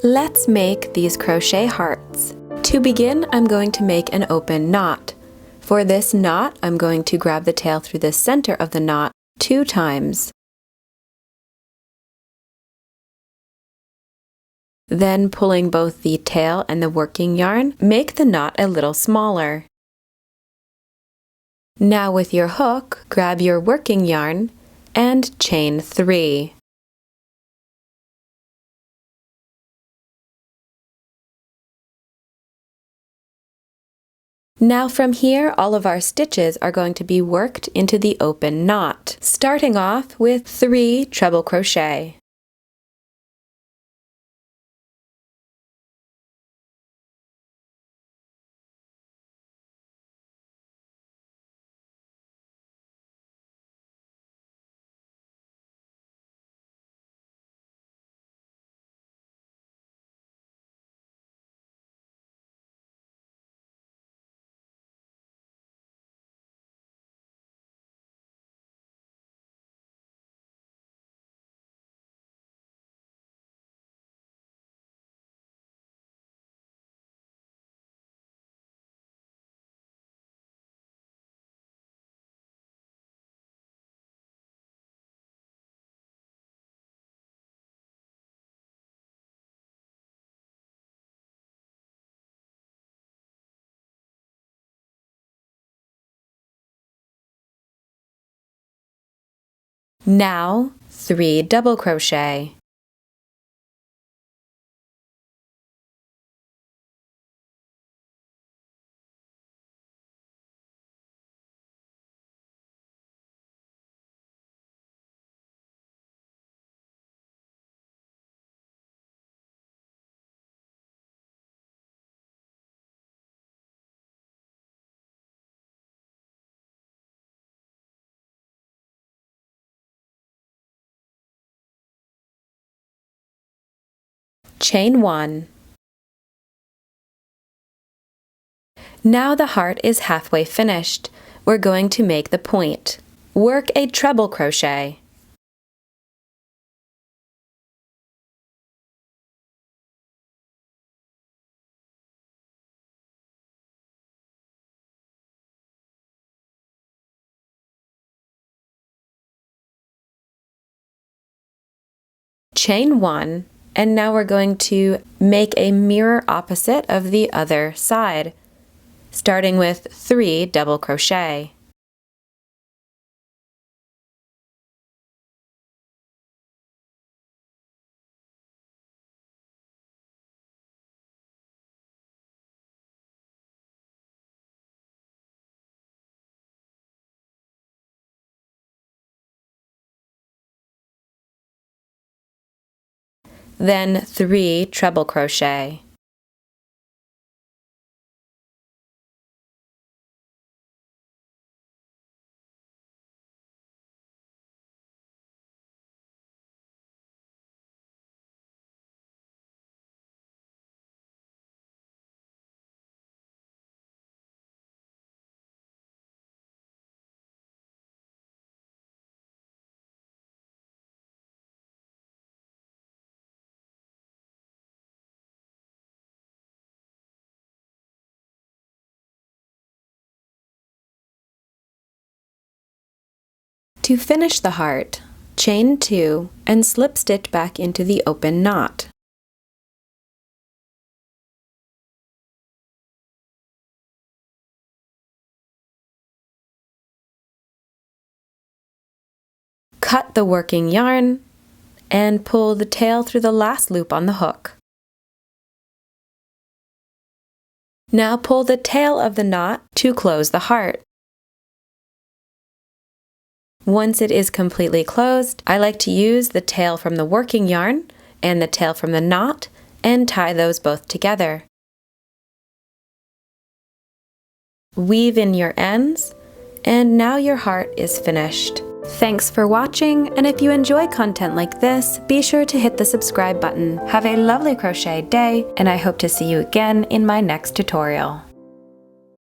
Let's make these crochet hearts. To begin, I'm going to make an open knot. For this knot, I'm going to grab the tail through the center of the knot 2 times. Then pulling both the tail and the working yarn, make the knot a little smaller. Now with your hook, grab your working yarn and chain 3. Now from here, all of our stitches are going to be worked into the open knot, starting off with 3 treble crochet. Now 3 double crochet. Chain 1. Now the heart is halfway finished. We're going to make the point. Work a treble crochet. Chain 1, and now we're going to make a mirror opposite of the other side, starting with 3 double crochet. Then 3 treble crochet. To finish the heart, chain 2 and slip stitch back into the open knot. Cut the working yarn and pull the tail through the last loop on the hook. Now pull the tail of the knot to close the heart. Once it is completely closed, I like to use the tail from the working yarn and the tail from the knot and tie those both together. Weave in your ends, and now your heart is finished. Thanks for watching, and if you enjoy content like this, be sure to hit the subscribe button. Have a lovely crochet day, and I hope to see you again in my next tutorial.